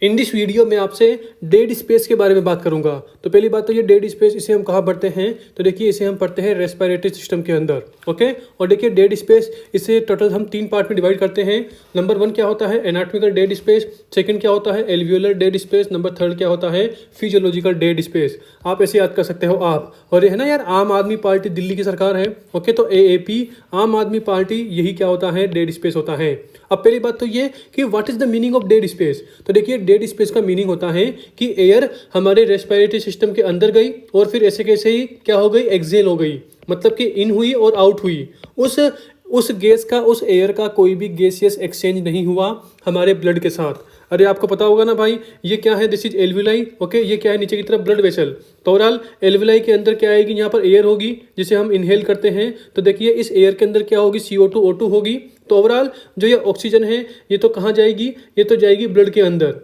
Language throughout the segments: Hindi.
इन दिस वीडियो में आपसे डेड स्पेस के बारे में बात करूंगा। तो पहली बात तो ये डेड स्पेस इसे हम कहाँ पढ़ते हैं, तो देखिए इसे हम पढ़ते हैं रेस्पिरेटरी सिस्टम के अंदर। ओके, और देखिए डेड स्पेस इसे टोटल हम 3 पार्ट में डिवाइड करते हैं। नंबर 1 क्या होता है, एनाटॉमिकल डेड स्पेस। सेकंड क्या होता है, एल्वियोलर डेड स्पेस। नंबर 3 क्या होता है, फिजियोलॉजिकल डेड स्पेस। आप ऐसे याद कर सकते हो आप। और ये है ना यार, आम आदमी पार्टी दिल्ली की सरकार है। ओके, तो AAP आम आदमी पार्टी, यही क्या होता है, डेड स्पेस होता है। अब पहली बात तो ये कि what is the meaning of dead space. तो देखिए डेड स्पेस का मीनिंग होता है कि एयर हमारे रेस्पिरेटरी सिस्टम के अंदर गई और फिर ऐसे कैसे ही क्या हो गई, एक्सेल हो गई, मतलब कि इन हुई और आउट हुई। उस गैस का, उस एयर का कोई भी गैसियस एक्सचेंज नहीं हुआ हमारे ब्लड के साथ। अरे आपको पता होगा ना भाई, ये क्या है, दिस इज एल्विलाई। ओके, ये क्या है, नीचे की तरफ ब्लड वेसल। तो ओवरऑल एल्विलाई के अंदर क्या आएगी, यहाँ पर एयर होगी जिसे हम इनहेल करते हैं। तो देखिए इस एयर के अंदर क्या होगी, CO2 O2 होगी। तो ओवरऑल जो ये ऑक्सीजन है ये तो कहाँ जाएगी, ये तो जाएगी ब्लड के अंदर।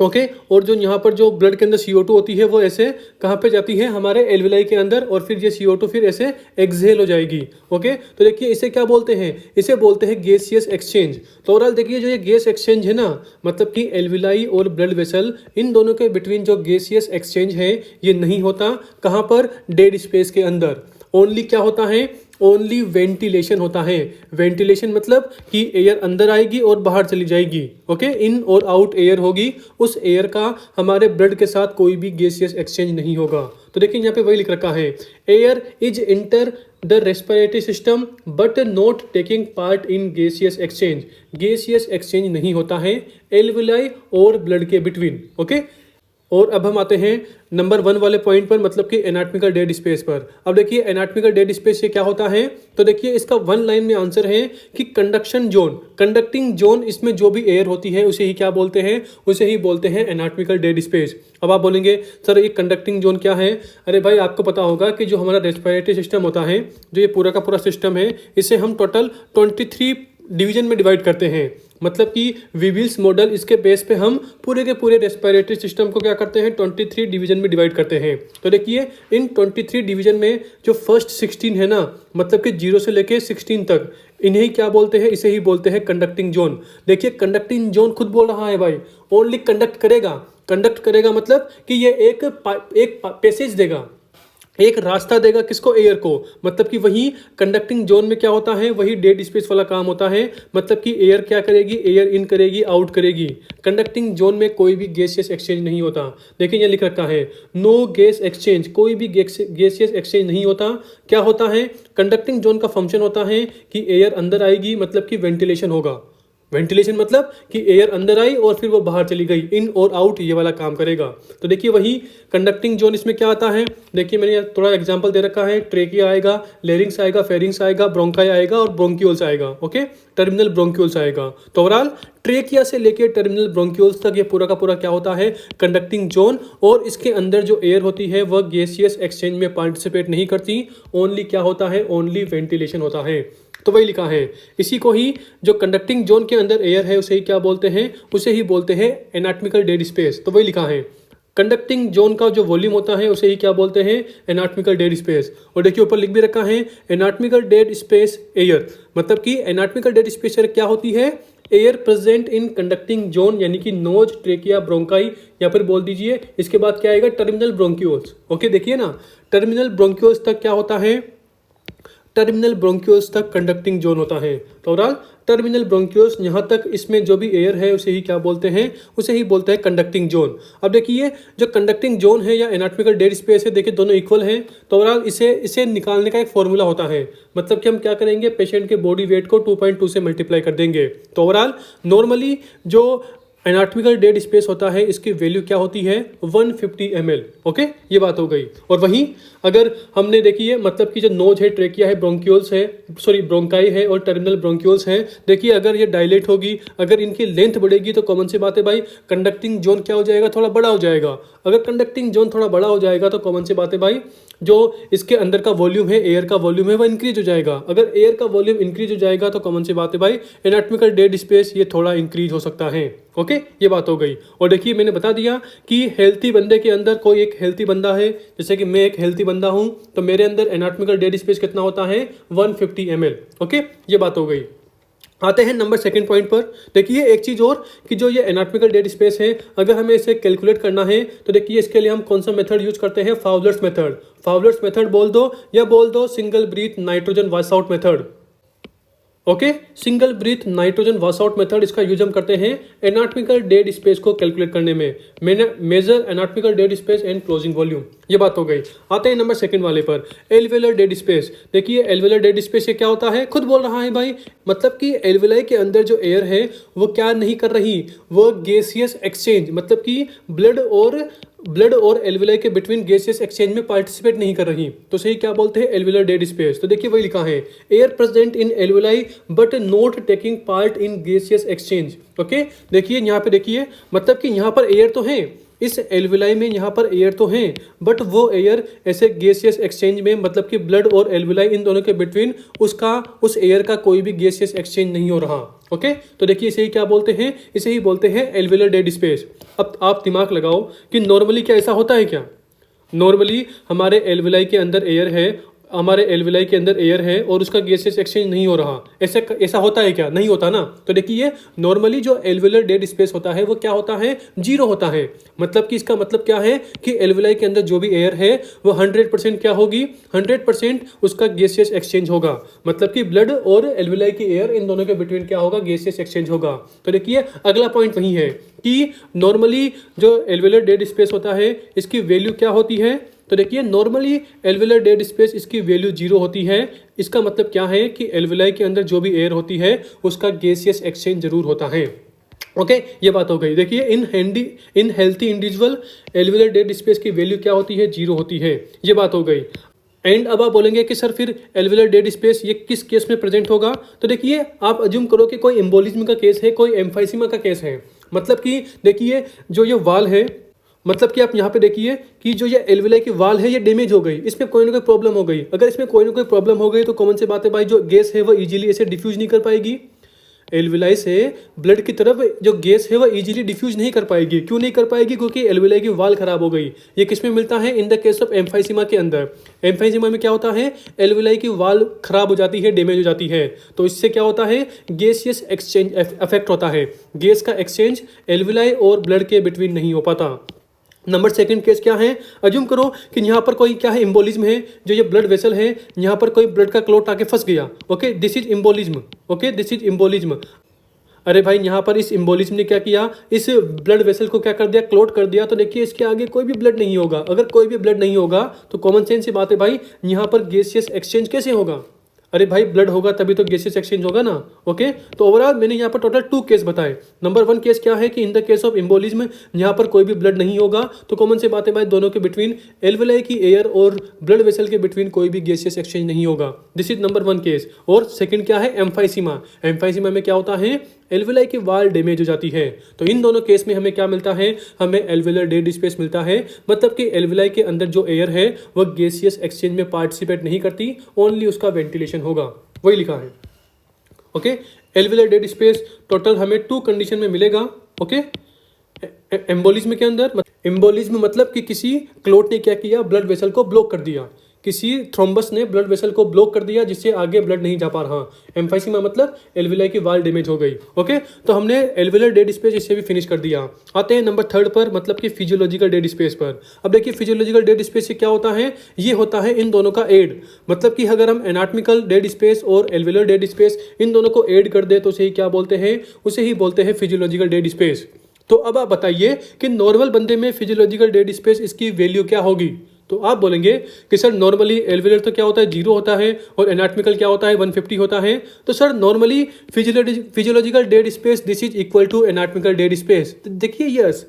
ओके, और जो यहाँ पर जो ब्लड के अंदर CO2 होती है वो ऐसे कहाँ पे जाती है, हमारे एल्विलाई के अंदर, और फिर ये CO2 फिर ऐसे एक्सहेल हो जाएगी। ओके, तो देखिए इसे क्या बोलते हैं, इसे बोलते हैं गैसियस एक्सचेंज। तो ओवरऑल देखिए जो ये गैस एक्सचेंज है ना, मतलब कि एल्विलाई और ब्लड वेसल, इन दोनों के बिटवीन जो गैसियस एक्सचेंज है ये नहीं होता। कहाँ पर, डेड स्पेस के अंदर। ओनली क्या होता है, ओनली वेंटिलेशन होता है। वेंटिलेशन मतलब कि एयर अंदर आएगी और बाहर चली जाएगी। ओके, इन और आउट एयर होगी। उस एयर का हमारे ब्लड के साथ कोई भी गैसियस एक्सचेंज नहीं होगा। तो देखिए यहाँ पे वही लिख रखा है, air is enter the respiratory system but not taking part in gaseous exchange. Gaseous exchange नहीं होता है एल्विलाई और ब्लड के बिटवीन। ओके, और अब हम आते हैं नंबर 1 वाले पॉइंट पर, मतलब कि एनाटॉमिकल डेड स्पेस पर। अब देखिए एनाटॉमिकल डेड स्पेस से क्या होता है, तो देखिए इसका 1 लाइन में आंसर है कि कंडक्शन जोन, कंडक्टिंग जोन, इसमें जो भी एयर होती है उसे ही क्या बोलते हैं, उसे ही बोलते हैं एनाटॉमिकल डेड स्पेस। अब आप बोलेंगे सर ये कंडक्टिंग जोन क्या है। अरे भाई आपको पता होगा कि जो हमारा रेस्पिरेटरी सिस्टम होता है, जो ये पूरा का पूरा सिस्टम है, इसे हम टोटल 23 डिवीजन में डिवाइड करते हैं। मतलब कि विविल्स मॉडल, इसके बेस पे हम पूरे के पूरे रेस्पिरेटरी सिस्टम को क्या करते हैं, 23 डिवीजन में डिवाइड करते हैं। तो देखिए इन 23 डिवीजन में जो फर्स्ट 16 है ना, मतलब कि 0 से लेके 16 तक, इन्हें क्या बोलते हैं, इसे ही बोलते हैं कंडक्टिंग जोन। देखिए कंडक्टिंग जोन खुद बोल रहा है भाई, ओनली कंडक्ट करेगा। कंडक्ट करेगा मतलब कि ये एक पैसेज देगा, एक रास्ता देगा, किसको, एयर को। मतलब कि वही कंडक्टिंग जोन में क्या होता है, वही डेड स्पेस वाला काम होता है। मतलब कि एयर क्या करेगी, एयर इन करेगी, आउट करेगी। कंडक्टिंग जोन में कोई भी गैसियस एक्सचेंज नहीं होता। देखिए यहाँ लिख रखा है नो गैस एक्सचेंज, कोई भी गैसियस एक्सचेंज नहीं होता। क्या होता है, कंडक्टिंग जोन का फंक्शन होता है कि एयर अंदर आएगी, मतलब कि वेंटिलेशन होगा। वेंटिलेशन मतलब कि एयर अंदर आई और फिर वो बाहर चली गई, इन और आउट ये वाला काम करेगा। तो देखिए वही कंडक्टिंग जोन इसमें क्या आता है, देखिए मैंने थोड़ा एग्जांपल दे रखा है। ट्रेकिया आएगा, लेरिंग्स आएगा, फेरिंग्स आएगा, ब्रोंकाई आएगा और ब्रोंक्यूल्स आएगा। ओके, टर्मिनल ब्रोंक्यूल्स आएगा। तो ओवरऑल ट्रेकिया से लेके टर्मिनल ब्रोंक्यूल्स तक ये पूरा का पूरा क्या होता है, कंडक्टिंग जोन। और इसके अंदर जो एयर होती है वह गैसियस एक्सचेंज में पार्टिसिपेट नहीं करती। ओनली क्या होता है, ओनली वेंटिलेशन होता है। तो वही लिखा है, इसी को ही जो कंडक्टिंग जोन के अंदर एयर है उसे ही क्या बोलते हैं, उसे ही बोलते हैं एनाटॉमिकल डेड स्पेस। तो वही लिखा है, कंडक्टिंग जोन का जो वॉल्यूम होता है उसे ही क्या बोलते हैं, एनाटॉमिकल डेड स्पेस। और देखिए ऊपर लिख भी रखा है एनाटॉमिकल डेड स्पेस एयर, मतलब कि एनाटॉमिकल डेड स्पेस एयर क्या होती है, air present in conducting zone, यानी कि नोज, ट्रेकिया, ब्रोंकाई, या फिर बोल दीजिए इसके बाद क्या आएगा, टर्मिनल ब्रोंक्यूल्स। ओके, देखिए ना टर्मिनल ब्रोंक्यूल्स तक क्या होता है, टर्मिनल ब्रोंक्यूल्स तक कंडक्टिंग जोन होता है। तो ओवरऑल टर्मिनल ब्रोंक्यूल्स यहाँ तक, इसमें जो भी एयर है उसे ही क्या बोलते हैं, उसे ही बोलते हैं कंडक्टिंग जोन। अब देखिए जो कंडक्टिंग जोन है या एनाटॉमिकल डेड स्पेस है, देखिए दोनों इक्वल हैं। तो ओवरऑल इसे निकालने का एक फॉर्मूला होता है, मतलब कि हम क्या करेंगे, पेशेंट के बॉडी वेट को 2.2 से मल्टीप्लाई कर देंगे। तो ओवरऑल नॉर्मली जो एनाटॉमिकल डेड स्पेस होता है इसकी वैल्यू क्या होती है, 150 ml। ओके, ये बात हो गई। और वहीं अगर हमने देखी है, मतलब कि जो नोज है, ट्रेकिया है, ब्रोंक्यूल्स है, सॉरी ब्रोंकाई है और टर्मिनल ब्रोंक्यूल्स है, देखिए अगर ये डायलेट होगी, अगर इनकी लेंथ बढ़ेगी तो कॉमन सी बात है भाई, कंडक्टिंग जोन क्या हो जाएगा, थोड़ा बड़ा हो जाएगा। अगर कंडक्टिंग जोन थोड़ा बड़ा हो जाएगा तो कॉमन सी बात है भाई, जो इसके अंदर का वॉल्यूम है, एयर का वॉल्यूम है, वो इंक्रीज हो जाएगा। अगर एयर का वॉल्यूम इंक्रीज हो जाएगा तो कॉमन सी बात है भाई, एनाटॉमिकल डेड स्पेस ये थोड़ा इंक्रीज हो सकता है। ओके, ये बात हो गई। और देखिए मैंने बता दिया कि हेल्थी बंदे के अंदर, कोई एक हेल्थी बंदा है, जैसे कि मैं एक हेल्थी बंदा हूं, तो मेरे अंदर एनाटॉमिकल डेड स्पेस कितना होता है, 150 ml। ओके, ये बात हो गई। आते हैं नंबर सेकंड पॉइंट पर। देखिए एक चीज़ और कि जो ये एनाटॉमिकल डेड स्पेस है, अगर हमें इसे कैलकुलेट करना है तो देखिए इसके लिए हम कौन सा मेथड यूज करते हैं, फाउलर्स मेथड। फाउलर्स मेथड बोल दो या बोल दो single breath nitrogen wash out method. Okay, single breath nitrogen wash out method, इसका यूज हम करते हैं एनाटॉमिकल डेड स्पेस को कैलकुलेट करने में। Measure anatomical dead space and closing volume, ये बात हो गई। आते हैं नंबर सेकंड वाले पर, एल्वेलर डेड स्पेस। देखिए एल्वेलर डेड स्पेस ये क्या होता है, खुद बोल रहा है भाई, मतलब कि एल्वेलाई के अंदर जो एयर है वो क्या नहीं कर रही, वो गैसियस एक्सचेंज, मतलब कि ब्लड और एल्वेलाई के बिटवीन गैसियस एक्सचेंज में पार्टिसिपेट नहीं कर रही, तो सही क्या बोलते हैं, एल्वेलर डेड स्पेस। तो देखिए वही लिखा है, air present in alveoli but not taking part in gaseous exchange. Okay, देखिए यहाँ पे देखिए, मतलब कि यहाँ पर एयर तो है, इस एल्वेलाई में यहाँ पर एयर तो है, बट वो एयर ऐसे गैसियस एक्सचेंज में, मतलब कि ब्लड और एल्वेलाई इन दोनों के बिटवीन उस एयर का कोई भी गैसियस एक्सचेंज नहीं हो रहा। ओके, तो देखिए इसे ही क्या बोलते हैं, इसे ही बोलते हैं एल्वेलर डेड स्पेस। अब आप दिमाग लगाओ कि नॉर्मली क्या ऐसा होता है क्या, नॉर्मली हमारे एल्वेलाई के अंदर एयर है, हमारे एल्वेलाई के अंदर एयर है और उसका गैसेस एक्सचेंज नहीं हो रहा, ऐसा होता है क्या, नहीं होता ना। तो देखिए नॉर्मली जो एल्वेलर डेड स्पेस होता है वो क्या होता है, जीरो होता है। मतलब कि इसका मतलब क्या है कि एल्वेलाई के अंदर जो भी एयर है वो 100% क्या होगी, 100% उसका गैसेस एक्सचेंज होगा। मतलब कि ब्लड और एल्वेलाई की एयर इन दोनों के बिटवीन क्या होगा, गैसेस एक्सचेंज होगा। तो देखिए अगला पॉइंट वही है कि नॉर्मली जो एल्वेलर डेड स्पेस होता है इसकी वैल्यू क्या होती है। तो देखिए नॉर्मली एल्वेलर डेड स्पेस इसकी वैल्यू जीरो होती है। इसका मतलब क्या है कि एल्वेलाई के अंदर जो भी एयर होती है उसका गैसियस एक्सचेंज जरूर होता है। ओके, ये बात हो गई। देखिए in healthy individual alveolar dead space की वैल्यू क्या होती है, जीरो होती है, ये बात हो गई। एंड अब आप बोलेंगे कि सर फिर एल्वेलर डेड स्पेस ये किस केस में प्रेजेंट होगा। तो देखिए आप अज्यूम करो कि कोई एम्बोलिज्म का केस है, कोई एम्फाइसीमा का केस है। मतलब कि देखिए जो ये वाल है, मतलब कि आप यहाँ पे देखिए कि जो ये एल्वेलाई की वाल है ये डैमेज हो गई, इसमें कोई ना कोई प्रॉब्लम हो गई। अगर इसमें कोई ना कोई प्रॉब्लम हो गई तो कॉमन सी बात है भाई, जो गैस है वो इजीली ऐसे डिफ्यूज नहीं कर पाएगी, एल्वेलाई से ब्लड की तरफ जो गैस है वो इजीली डिफ्यूज नहीं कर पाएगी। क्यों नहीं कर पाएगी, क्योंकि एल्वेलाई की वाल खराब हो गई। ये किस में मिलता है, in the case of emphysema के अंदर। एम्फाइसीमा में क्या होता है, एल्वेलाई की वाल खराब हो जाती है, डैमेज हो जाती है, तो इससे क्या होता है, गैसियस एक्सचेंज अफेक्ट होता है, गैस का एक्सचेंज एल्वेलाई और ब्लड के बिटवीन नहीं हो पाता। नंबर सेकंड केस क्या है, अज्यूम करो कि यहाँ पर कोई क्या है, एम्बोलिज्म है, जो ये ब्लड वेसल है यहाँ पर कोई ब्लड का क्लॉट आके फंस गया। Okay, this is embolism. Okay, this is embolism. अरे भाई यहाँ पर इस एम्बोलिज्म ने क्या किया, इस ब्लड वेसल को क्या कर दिया, क्लॉट कर दिया। तो देखिए इसके आगे कोई भी ब्लड नहीं होगा। अगर कोई भी ब्लड नहीं होगा तो कॉमन सेंस की बात है भाई, यहाँ पर गैसियस एक्सचेंज कैसे होगा। अरे भाई ब्लड होगा तभी तो गैसेस एक्सचेंज होगा ना। ओके, तो ओवरऑल मैंने यहाँ पर टोटल 2 केस बताए। नंबर 1 केस क्या है कि in the case of embolism यहाँ पर कोई भी ब्लड नहीं होगा, तो कॉमन से बात है भाई, दोनों के बिटवीन एल्वेलाई की एयर और ब्लड वेसल के बिटवीन कोई भी गैसेस एक्सचेंज नहीं होगा। This is number 1 case. और सेकंड क्या है, एम्फाइसीमा। एम्फाइसीमा में क्या होता है, एल्वेलाई की वाल डैमेज हो जाती है। तो इन दोनों केस में हमें क्या मिलता है, हमें एल्वेलर डेड स्पेस मिलता है। मतलब कि एल्वेलाई के अंदर जो एयर है वह गैसियस एक्सचेंज में पार्टिसिपेट नहीं करती, ओनली उसका वेंटिलेशन होगा, वही लिखा है। Okay, alveolar dead space total हमें 2 कंडीशन में मिलेगा। ओके, एम्बोलिज्म के अंदर, एम्बोलिज्म मतलब कि किसी क्लॉट ने क्या किया, ब्लड वेसल को ब्लॉक कर दिया, किसी थ्रोम्बस ने ब्लड वेसल को ब्लॉक कर दिया जिससे आगे ब्लड नहीं जा पा रहा। एम्फाइसीमा मतलब एल्वेलाई की वाल डैमेज हो गई। ओके, तो हमने एल्वेलर डेड स्पेस इससे भी फिनिश कर दिया। आते हैं नंबर 3 पर, मतलब कि फिजियोलॉजिकल डेड स्पेस पर। अब देखिए फिजियोलॉजिकल डेड स्पेस से क्या होता है, ये होता है इन दोनों का एड। मतलब कि अगर हम एनाटॉमिकल डेड स्पेस और एल्वेलर डेड स्पेस इन दोनों को ऐड कर दे तो उसे ही क्या बोलते हैं, उसे ही बोलते हैं फिजियोलॉजिकल डेड स्पेस। तो अब आप बताइए कि नॉर्मल बंदे में फिजियोलॉजिकल डेड स्पेस इसकी वैल्यू क्या होगी। तो आप बोलेंगे कि सर नॉर्मली एल्वेलर तो क्या होता है, 0 होता है, और एनाटॉमिकल क्या होता है, 150 होता है। तो sir normally physiological dead space this is equal to anatomical dead space. देखिए यस,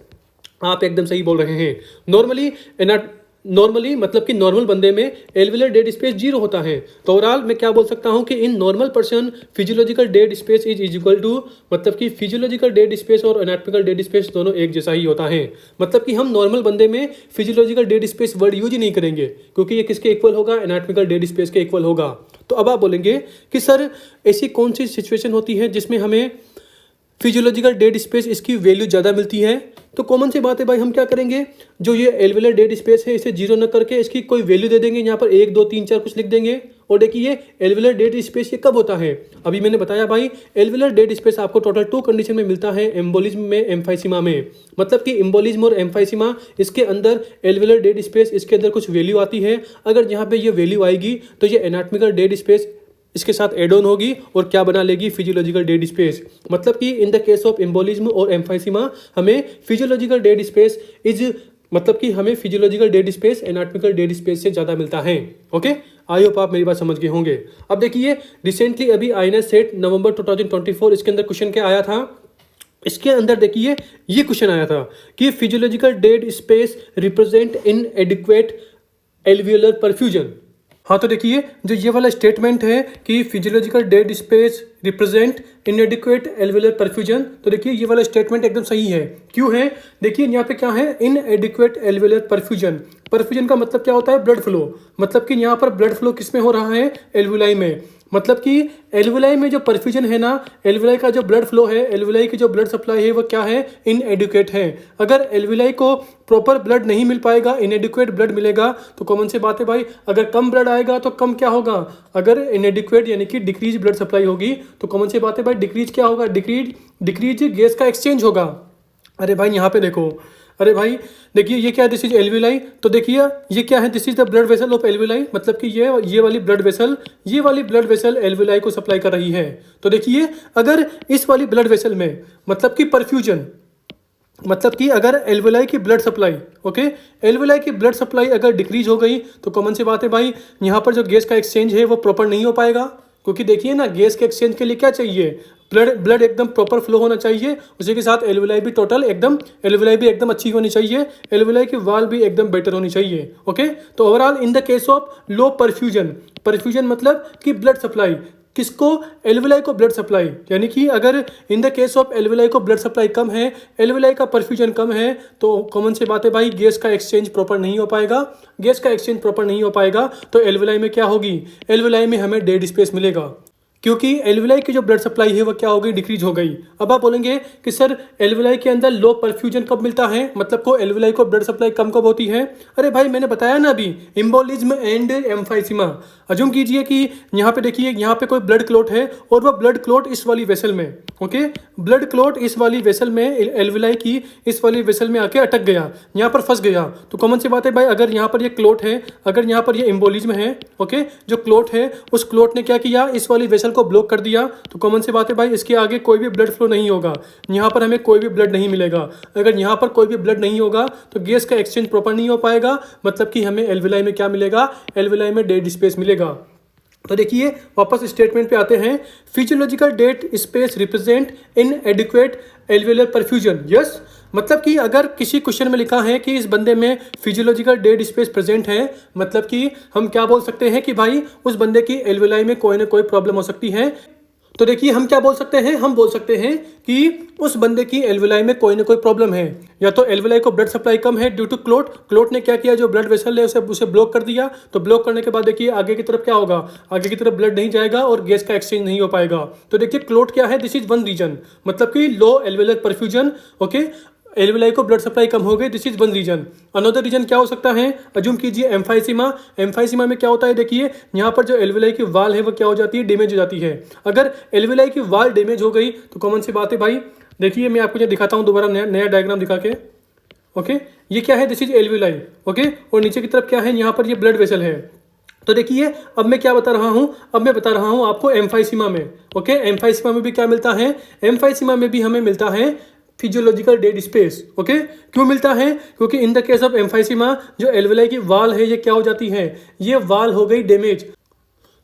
आप एकदम सही बोल रहे हैं। नॉर्मली मतलब कि नॉर्मल बंदे में एल्वेलर डेड स्पेस 0 होता है। तो ओवरऑल मैं क्या बोल सकता हूं कि in normal person physiological dead space is equal to, मतलब कि फिजियोलॉजिकल डेड स्पेस और एनाटॉमिकल डेड स्पेस दोनों एक जैसा ही होता है। मतलब कि हम नॉर्मल बंदे में physiological dead space word use ही नहीं करेंगे, क्योंकि ये किसके इक्वल होगा, एनाटॉमिकल डेड स्पेस के इक्वल होगा। तो अब आप बोलेंगे कि सर ऐसी कौन सी सिचुएशन होती है जिसमें हमें फिजियोलॉजिकल डेड स्पेस इसकी वैल्यू ज़्यादा मिलती है। तो कॉमन सी बात है भाई, हम क्या करेंगे, जो ये एल्वेलर डेड स्पेस है इसे 0 न करके इसकी कोई वैल्यू दे देंगे, यहाँ पर 1 2 3 4 कुछ लिख देंगे, और देखिए ये एल्वियुलर डेड स्पेस ये कब होता है? अभी मैंने बताया भाई, एल्वियुलर डेड स्पेस आपको टोटल 2 कंडीशन में मिलता है, एम्बोलिज्म में, एम्फाइसीमा में। मतलब कि एम्बोलिज्म और एम्फाइसीमा, इसके अंदर एल्वियुलर डेड स्पेस, इसके अंदर कुछ वैल्यू आती है। अगर यहाँ पे ये वैल्यू आएगी तो ये एनाटॉमिकल डेड स्पेस इसके साथ एड ऑन होगी और क्या बना लेगी? Physiological dead space. मतलब कि in the case of embolism और एम्फाइसीमा हमें फिजियोलॉजिकल डेड स्पेस इज, मतलब कि हमें physiological dead space anatomical dead space से ज़्यादा मिलता है। ओके, आई होप आप मेरी बात समझ गए होंगे। अब देखिए रिसेंटली अभी आईएनएस सेट नवंबर 2024, इसके अंदर क्वेश्चन क्या आया था? इसके अंदर देखिए ये क्वेश्चन आया था कि physiological dead space represent इनएडिक्वेट alveolar perfusion. हाँ, तो देखिए जो ये वाला स्टेटमेंट है कि physiological dead space represent इनएडिक्वेट alveolar perfusion, तो देखिए ये वाला स्टेटमेंट एकदम सही है। क्यों है? देखिए यहाँ पे क्या है? इनएडिक्वेट एल्वियोलर परफ्यूजन। परफ्यूजन का मतलब क्या होता है? Blood flow. मतलब कि यहाँ पर ब्लड फ्लो किस में हो रहा है? एल्वियोलाई में। मतलब कि एल्वियोलाई में जो परफ्यूजन है ना, एल्वियोलाई का जो ब्लड फ्लो है, एल्वियोलाई की जो ब्लड सप्लाई है वो क्या है? इनएडिक्वेट है। अगर एल्वियोलाई को प्रॉपर ब्लड नहीं मिल पाएगा, इनएडिक्वेट ब्लड मिलेगा, तो कॉमन सी बात है भाई, अगर कम ब्लड आएगा तो कम क्या होगा? अगर इनएडिक्वेट यानी कि डिक्रीज ब्लड सप्लाई होगी तो कॉमन सी बात है भाई, डिक्रीज क्या होगा? डिक्रीज गैस का एक्सचेंज होगा। अरे भाई यहाँ पे देखो, अरे भाई देखिए ये क्या है? This is alveoli. तो देखिए ये क्या है? This is the blood vessel of alveoli. मतलब कि ये वाली ब्लड वेसल एल्वियोलाई को सप्लाई कर रही है। तो देखिए अगर इस वाली ब्लड वेसल में, मतलब कि परफ्यूजन, मतलब कि अगर एल्वियोलाई की ब्लड सप्लाई, ओके, एल्वियोलाई की ब्लड सप्लाई अगर डिक्रीज हो गई तो कॉमन सी बात है भाई, यहाँ पर जो गैस का एक्सचेंज है वो प्रॉपर नहीं हो पाएगा। क्योंकि देखिए ना, गैस के एक्सचेंज के लिए क्या चाहिए? ब्लड एकदम प्रॉपर फ्लो होना चाहिए। उसी के साथ एल्वियोलाई भी एकदम अच्छी होनी चाहिए। एल्वियोलाई की वाल भी एकदम बेटर होनी चाहिए। ओके, तो overall in the case of low perfusion मतलब कि ब्लड सप्लाई किसको? एल्वियोलाई को ब्लड सप्लाई। यानी कि अगर in the case of alveoli को ब्लड सप्लाई कम है, एल्वियोलाई का परफ्यूजन कम है, तो कॉमन सी बात है भाई, गैस का एक्सचेंज प्रॉपर नहीं हो पाएगा। तो एल्वियोलाई में क्या होगी? एल्वियोलाई में हमें डेड स्पेस मिलेगा, क्योंकि एल्वियोलाई की जो ब्लड सप्लाई है वो क्या हो गई? डिक्रीज हो गई। अब आप बोलेंगे कि सर एल्वियोलाई के अंदर लो परफ्यूजन कब मिलता है? मतलब को एल्वियोलाई को ब्लड सप्लाई कम कब होती है? अरे भाई मैंने बताया ना अभी, एम्बोलिज्म एंड एम्फाइसीमा। अज्यूम कीजिए कि यहाँ पे देखिए, यहाँ पे कोई ब्लड क्लॉट है और वह ब्लड क्लॉट इस वाली वेसल में, ओके, ब्लड क्लॉट इस वाली वेसल में, एल्वियोलाई की इस वाली वेसल में आके अटक गया, यहाँ पर फंस गया। तो कॉमन सी बात है भाई, अगर यहाँ पर ये क्लॉट है, अगर यहाँ पर ये एम्बोलिज्म है, ओके, जो क्लॉट है उस क्लॉट ने क्या किया? इस वाली वेसल को ब्लॉक कर दिया। तो कॉमन सी बात है भाई, इसके आगे कोई भी ब्लड फ्लो नहीं होगा, यहाँ पर हमें कोई भी ब्लड नहीं मिलेगा। अगर यहाँ पर कोई भी ब्लड नहीं होगा तो गैस का एक्सचेंज प्रॉपर नहीं हो पाएगा। मतलब कि हमें एल्वियोलाई में क्या मिलेगा? एल्वियोलाई में डेड स्पेस मिलेगा। तो देखिए वापस स्टेटमेंट पे आते हैं, physiological dead space represent इनएडिक्वेट alveolar perfusion. Yes, मतलब कि अगर किसी क्वेश्चन में लिखा है कि इस बंदे में फिजियोलॉजिकल डेड स्पेस प्रेजेंट है, मतलब कि हम क्या बोल सकते हैं कि भाई उस बंदे की एल्वियोलाई में कोई ना कोई प्रॉब्लम हो सकती है। तो देखिए हम क्या बोल सकते हैं? हम बोल सकते हैं कि उस बंदे की एल्वियोलाई में कोई ना कोई प्रॉब्लम है। या तो एल्वियोलाई को ब्लड सप्लाई कम है ड्यू टू क्लोट ने क्या किया? जो ब्लड वेसल है उसे ब्लॉक कर दिया। तो ब्लॉक करने के बाद देखिए आगे की तरफ क्या होगा? आगे की तरफ ब्लड नहीं जाएगा और गैस का एक्सचेंज नहीं हो पाएगा। तो देखिए क्लोट क्या है? दिस इज वन रीजन, मतलब कि low alveolar perfusion. Okay, alveoli को ब्लड सप्लाई कम हो गई, this is one reason. Another reason क्या हो सकता है? अज्यूम कीजिए एम्फाइसीमा में क्या होता है? देखिए यहाँ पर जो एल्वियोलाई की वाल है वो क्या हो जाती है? डैमेज हो जाती है। अगर एल्वियोलाई की वाल डैमेज हो गई तो कॉमन सी बात है भाई, देखिए मैं आपको दिखाता हूँ दोबारा नया डायग्राम दिखा के। ओके, ये क्या है? This is alveoli. ओके, और नीचे की तरफ क्या है? यहाँ पर ये ब्लड वेसल है। तो देखिए अब मैं क्या बता रहा हूँ? अब मैं बता रहा हूँ आपको एम्फाइसीमा में। ओके, एम्फाइसीमा में भी क्या मिलता है? एम्फाइसीमा में भी हमें मिलता है फिजियोलॉजिकल डेड स्पेस। ओके, क्यों मिलता है? क्योंकि in the case of emphysema जो एल्वियोलाई की वाल है ये क्या हो जाती है? ये वाल हो गई डैमेज।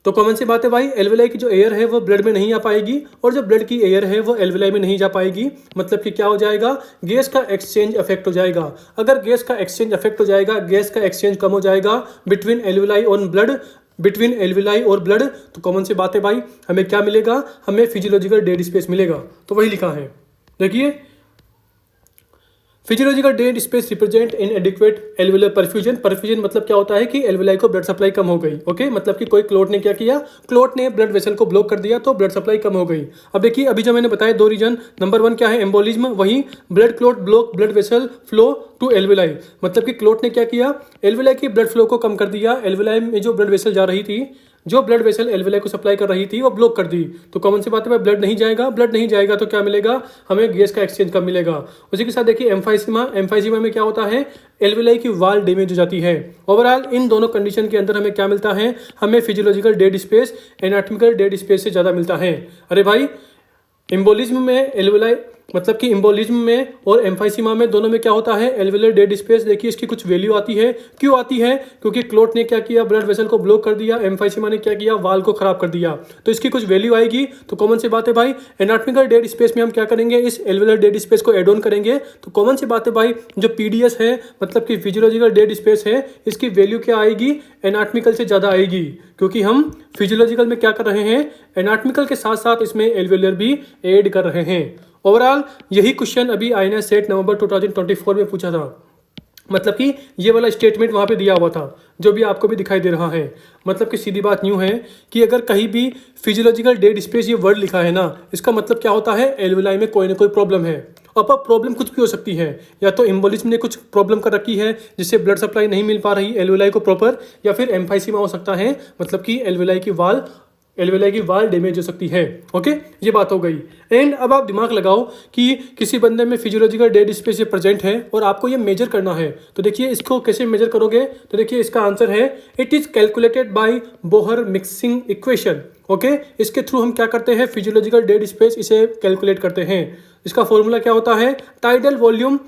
तो कॉमन सी बात है भाई, एल्वियोलाई की जो एयर है वो ब्लड में नहीं आ पाएगी और जो ब्लड की एयर है वो एल्वियोलाई में नहीं जा पाएगी। मतलब कि क्या हो जाएगा? गैस का एक्सचेंज अफेक्ट हो जाएगा। अगर गैस का एक्सचेंज अफेक्ट हो जाएगा, गैस का एक्सचेंज कम हो जाएगा बिटवीन एल्वियोलाई और ब्लड, तो कॉमन सी बात है भाई, हमें क्या मिलेगा? हमें फिजियोलॉजिकल डेड स्पेस मिलेगा। तो वही लिखा है, देखिए physiological dead space represent इनएडिक्वेट alveolar perfusion मतलब क्या होता है कि एल्वियोलाई को ब्लड सप्लाई कम हो गई। ओके, मतलब कि कोई क्लॉट ने क्या किया? क्लॉट ने ब्लड वेसल को ब्लॉक कर दिया तो ब्लड सप्लाई कम हो गई। अब देखिए अभी जो मैंने बताया दो रीजन, नंबर 1 क्या है? एम्बोलिज्म, वही blood clot block blood vessel flow to alveoli. मतलब कि क्लॉट ने क्या किया? एल्वियोलाई की ब्लड फ्लो को कम कर दिया। एल्वियोलाई में जो ब्लड वेसल जा रही थी, जो ब्लड वेसल एल्वेलाई को सप्लाई कर रही थी वो ब्लॉक कर दी। तो कॉमन सी बात है भाई, ब्लड नहीं जाएगा, ब्लड नहीं जाएगा तो क्या मिलेगा, हमें गैस का एक्सचेंज कम मिलेगा। उसी के साथ देखिए एम्फाइसीमा में क्या होता है, एल्वेलाई की वाल डैमेज हो जाती है। ओवरऑल इन दोनों कंडीशन के अंदर हमें क्या मिलता है, हमें physiological dead space anatomical dead space से ज़्यादा मिलता है। अरे भाई, एम्बोलिज्म में एल्वेलाई मतलब कि एम्बोलिज्म में और एम्फाइसीमा में दोनों में क्या होता है, एल्वेलर डेड स्पेस। देखिए इसकी कुछ वैल्यू आती है, क्यों आती है, क्योंकि क्लोट ने क्या किया, ब्लड वेसल को ब्लॉक कर दिया, एम्फाइसीमा ने क्या किया, वाल को खराब कर दिया, तो इसकी कुछ वैल्यू आएगी। तो कॉमन सी बात है भाई, एनाटॉमिकल डेड स्पेस में हम क्या करेंगे, इस एल्वेलर डेड स्पेस को एड ऑन करेंगे। तो कॉमन सी बात है भाई, जो पीडीएस है मतलब कि फिजियोलॉजिकल डेड स्पेस है, इसकी वैल्यू क्या आएगी, एनाटॉमिकल से ज़्यादा आएगी, क्योंकि हम फिजियोलॉजिकल में क्या कर रहे हैं, एनाटॉमिकल के साथ साथ इसमें एल्वेलर भी ऐड कर रहे हैं। ओवरऑल यही क्वेश्चन अभी आईएनएस सेट नवंबर 2024 में पूछा था, मतलब कि ये वाला स्टेटमेंट वहाँ पे दिया हुआ था जो भी आपको भी दिखाई दे रहा है। मतलब कि सीधी बात यूँ है कि अगर कहीं भी फिजियोलॉजिकल डेड स्पेस ये वर्ड लिखा है ना, इसका मतलब क्या होता है, एल्वेलाई में कोई ना कोई प्रॉब्लम है। अब प्रॉब्लम कुछ भी हो सकती है, या तो एम्बोलिज्म ने कुछ प्रॉब्लम कर रखी है जिससे ब्लड सप्लाई नहीं मिल पा रही एल्वेलाई को प्रॉपर, या फिर एम्फाइसीमा हो सकता है, मतलब कि एल्वेलाई की वाल डैमेज हो सकती है। ओके, ये बात हो गई। एंड अब आप दिमाग लगाओ कि किसी बंदे में फिजियोलॉजिकल डेड स्पेस प्रेजेंट है और आपको ये मेजर करना है, तो देखिए इसको कैसे मेजर करोगे, तो देखिए इसका आंसर है, it is calculated by Bohr mixing equation. Okay, इसके थ्रू हम क्या करते हैं, फिजियोलॉजिकल डेड स्पेस इसे कैलकुलेट करते हैं। इसका फॉर्मूला क्या होता है, टाइडल वॉल्यूम,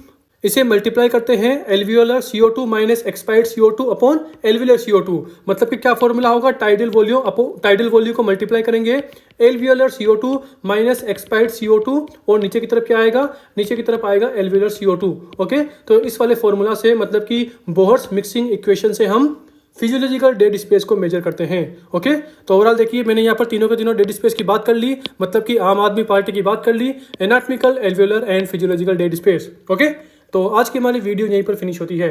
इसे मल्टीप्लाई करते हैं alveolar CO2 minus expired CO2 upon alveolar CO2। मतलब कि क्या फॉर्मूला होगा, टाइडल वॉल्यूम को मल्टीप्लाई करेंगे alveolar CO2 minus expired CO2, और नीचे की तरफ क्या आएगा, नीचे की तरफ आएगा एल्वियोलर CO2। ओके, तो इस वाले फॉर्मूला से मतलब कि बोहर्स मिक्सिंग इक्वेशन से हम फिजियोलॉजिकल डेड स्पेस को मेजर करते हैं। ओके, तो ओवरऑल देखिए मैंने यहाँ पर तीनों के तीनों डेड स्पेस की बात कर ली, मतलब कि आम आदमी पार्टी की बात कर ली, anatomical, alveolar and physiological dead space. Okay, तो आज की हमारी वीडियो यहीं पर फिनिश होती है।